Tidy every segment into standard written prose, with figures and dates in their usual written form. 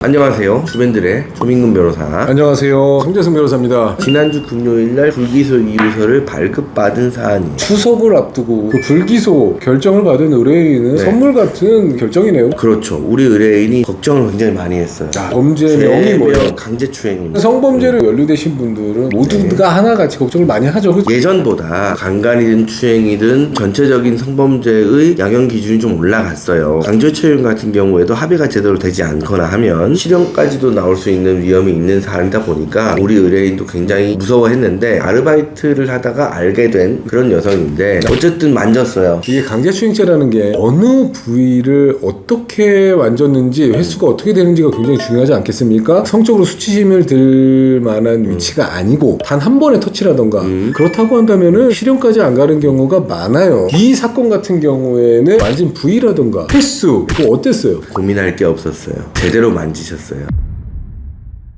안녕하세요. 주변들의 조민근 변호사. 안녕하세요. 송재승 변호사입니다. 지난주 금요일날 불기소 이유서를 발급받은 사안이 추석을 앞두고 그 불기소 결정을 받은 의뢰인은 선물 같은 결정이네요. 그렇죠. 우리 의뢰인이 걱정을 굉장히 많이 했어요. 범죄명이 뭐예요? 강제추행입니다. 성범죄로 연루되신 분들은 모두가 하나같이 걱정을 많이 하죠. 그렇죠? 예전보다 강간이든 추행이든 전체적인 성범죄의 양형 기준이 좀 올라갔어요. 강제추행 같은 경우에도 합의가 제대로 되지 않거나 하면 실형까지도 나올 수 있는 위험이 있는 사안이다 보니까 우리 의뢰인도 굉장히 무서워했는데, 아르바이트를 하다가 알게 된 그런 여성인데 어쨌든 만졌어요. 이게 강제추행죄라는 게 어느 부위를 어떻게 만졌는지, 횟수가 어떻게 되는지가 굉장히 중요하지 않겠습니까? 성적으로 수치심을 들 만한 위치가 아니고 단 한 번의 터치라던가 그렇다고 한다면은 실형까지 안 가는 경우가 많아요. 이 사건 같은 경우에는 만진 부위라던가 횟수 그거 어땠어요? 고민할 게 없었어요. 제대로 만지셨어요.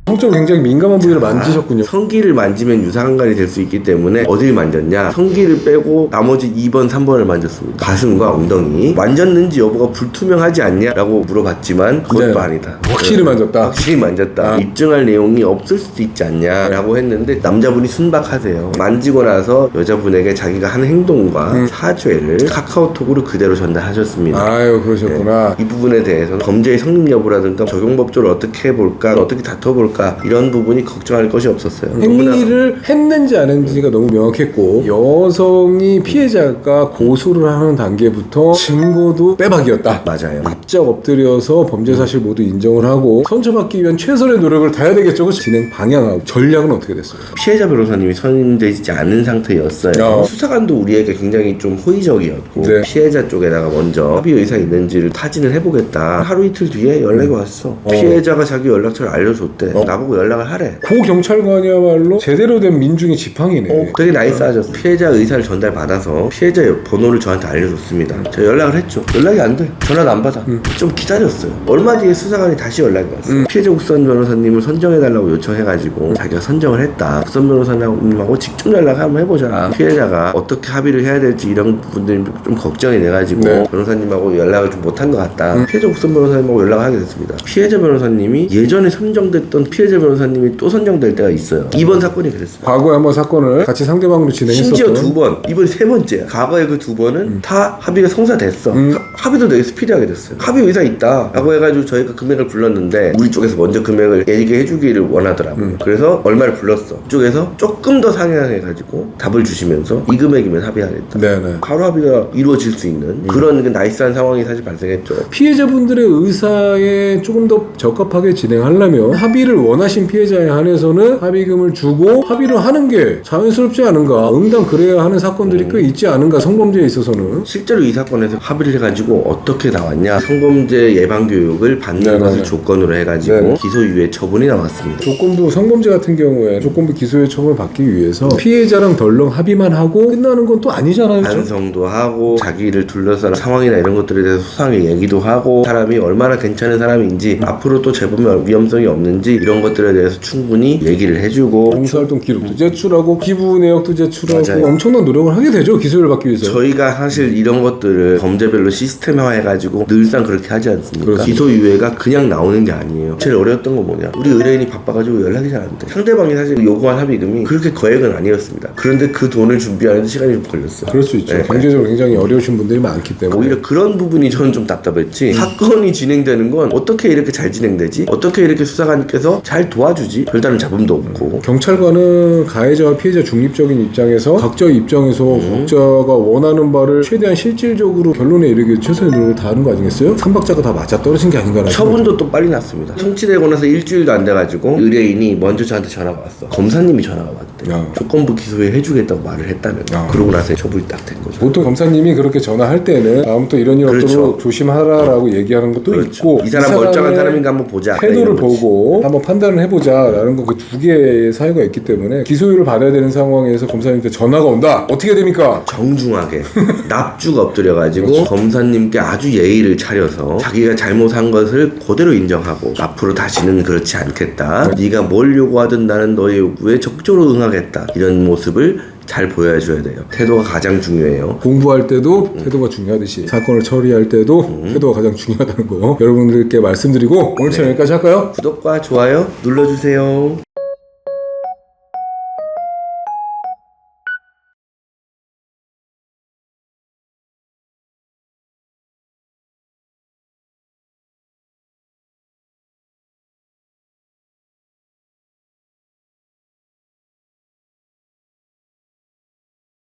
성적으로 굉장히 민감한 부위를 만지셨군요. 성기를 만지면 유사강간이 될 수 있기 때문에 어딜 만졌냐? 성기를 빼고 나머지 2번, 3번을 만졌습니다. 가슴과 엉덩이. 만졌는지 여부가 불투명하지 않냐? 라고 물어봤지만 그것도 아니다. 확실히 만졌다. 확실히 만졌다. 입증할 내용이 없을 수도 있지 않냐? 라고 했는데 남자분이 순박하세요. 만지고 나서 여자분에게 자기가 한 행동과 사죄를 카카오톡으로 그대로 전달하셨습니다. 아유, 그러셨구나. 이 부분에 대해서는 범죄의 성립 여부라든가 적용법조를 어떻게 해볼까, 어떻게 다퉈볼까, 이런 부분이 걱정할 것이 없었어요. 행위를 했는지 안 했는지가 너무 명확했고, 여성이 피해자가 고소를 하는 단계부터 증거도 빼박이었다. 맞아요. 납작 엎드려서 범죄 사실 모두 인정을 하고 선처받기 위한 최선의 노력을 다해야 되겠죠. 그렇죠? 진행 방향하고 전략은 어떻게 됐어요? 피해자 변호사님이 선임되지 않은 상태였어요. 수사관도 우리에게 굉장히 좀 호의적이었고, 네. 피해자 쪽에다가 먼저 합의 의사 있는지를 타진을 해보겠다. 하루 이틀 뒤에 연락이 왔어. 피해자가 자기 연락처를 알려줬대. 나보고 연락을 하래. 고 경찰관이야말로 제대로 된 민중의 지팡이네. 되게 나이스하셨어. 피해자 의사를 전달받아서 피해자 번호를 저한테 알려줬습니다. 제가 연락을 했죠. 연락이 안 돼. 전화도 안 받아. 좀 기다렸어요. 얼마 뒤에 수사관이 다시 연락이 왔어요. 피해자 국선 변호사님을 선정해달라고 요청해가지고 자기가 선정을 했다. 국선 변호사님하고 직접 연락을 한번 해보자. 피해자가 어떻게 합의를 해야 될지 이런 부분들이 좀 걱정이 돼가지고 변호사님하고 연락을 좀 못한 것 같다. 피해자 국선 변호사님하고 연락을 하게 됐습니다. 피해자 변호사님이 예전에 선정됐던 피해자 변호사님이 또 선정될 때가 있어요. 이번 사건이 그랬습니다. 과거에 한번 사건을 같이 상대방으로 진행했었던, 심지어 2번, 이번이 3번째야. 과거에 그 2번은 다 합의가 성사됐어. 합의도 되게 스피디하게 됐어요. 합의 의사 있다 라고 해가지고 저희가 금액을 불렀는데 우리 쪽에서 먼저 금액을 얘기해 주기를 원하더라고요. 그래서 얼마를 불렀어. 이쪽에서 조금 더 상향해가지고 답을 주시면서 이 금액이면 합의하겠다. 네네. 바로 합의가 이루어질 수 있는 그런 그 나이스한 상황이 사실 발생했죠. 피해자분들의 의사에 조금 더 적합하게 진행하려면 합의를 원하신 피해자에 한해서는 합의금을 주고 합의를 하는 게 자연스럽지 않은가. 응당 그래야 하는 사건들이 꽤 있지 않은가, 성범죄에 있어서는. 실제로 이 사건에서 합의를 해가지고 어떻게 나왔냐? 성범죄 예방 교육을 받는 것을 조건으로 해가지고 기소유예 처분이 나왔습니다. 조건부 성범죄 같은 경우에 조건부 기소유예 처분을 받기 위해서 피해자랑 덜렁 합의만 하고 끝나는 건 또 아니잖아요. 반성도 하고 자기를 둘러싼 상황이나 이런 것들에 대해서 수상의 얘기도 하고, 사람이 얼마나 괜찮은 사람인지, 앞으로 또 재범 위험성이 없는지 이런 것들에 대해서 충분히 얘기를 해주고, 봉사활동 기록도 제출하고 기부 내역도 제출하고 맞아요. 엄청난 노력을 하게 되죠. 기소유예를 받기 위해서. 저희가 사실 이런 것들을 범죄별로 시스템화해가지고 늘상 그렇게 하지 않습니까? 그렇습니다. 기소유예가 그냥 나오는 게 아니에요. 제일 어려웠던 건 뭐냐? 우리 의뢰인이 바빠가지고 연락이 잘 안 돼. 상대방이 사실 요구한 합의금이 그렇게 거액은 아니었습니다. 그런데 그 돈을 준비하는데 시간이 좀 걸렸어요. 그럴 수 있죠. 경제적으로 굉장히 어려우신 분들이 많기 때문에. 오히려 그런 부분이 저는 좀 답답했지. 사건이 진행되는 건 어떻게 이렇게 잘 진행되지? 어떻게 이렇게 수사관님께서 잘 도와주지? 별다른 잡음도 없고. 경찰관은 가해자와 피해자 중립적인 입장에서 각자의 입장에서 각자가 원하는 바를 최대한 실질적으로 결론에 이르기 위해 최선의 노력을 다하는 거 아니겠어요? 삼박자가 다 맞아떨어진 게 아닌가라는 처분도 또 빨리 났습니다. 송치되고 나서 일주일도 안 돼가지고 의뢰인이 먼저 저한테 전화가 왔어. 검사님이 전화가 왔대. 조건부 기소유예 해주겠다고 말을 했다면. 그러고 나서 처분이 딱 된 거죠. 보통 검사님이 그렇게 전화할 때는 다음부터 이런 일 없도록 조심하라라고 얘기하는 것도 있고, 이 사람 멀쩡한 사람인가 한번 보자. 태도를 보고 한번 판단을 해보자라는 거, 그 두 개의 사유가 있기 때문에 기소유예를 받아야 되는 상황에서 검사님한테 전화가 온다. 어떻게 됩니까? 정중하게 납주가 엎드려가지고 검사님께 아주 예의를 차려서 자기가 잘못한 것을 그대로 인정하고 앞으로 다시는 그렇지 않겠다. 네가 뭘 요구하든 나는 너의 요구에 적극적으로 응하겠다. 이런 모습을 잘 보여줘야 돼요. 태도가 가장 중요해요. 공부할 때도 태도가 중요하듯이 사건을 처리할 때도 태도가 가장 중요하다는 거 여러분들께 말씀드리고 오늘처럼 여기까지 할까요? 구독과 좋아요 눌러주세요.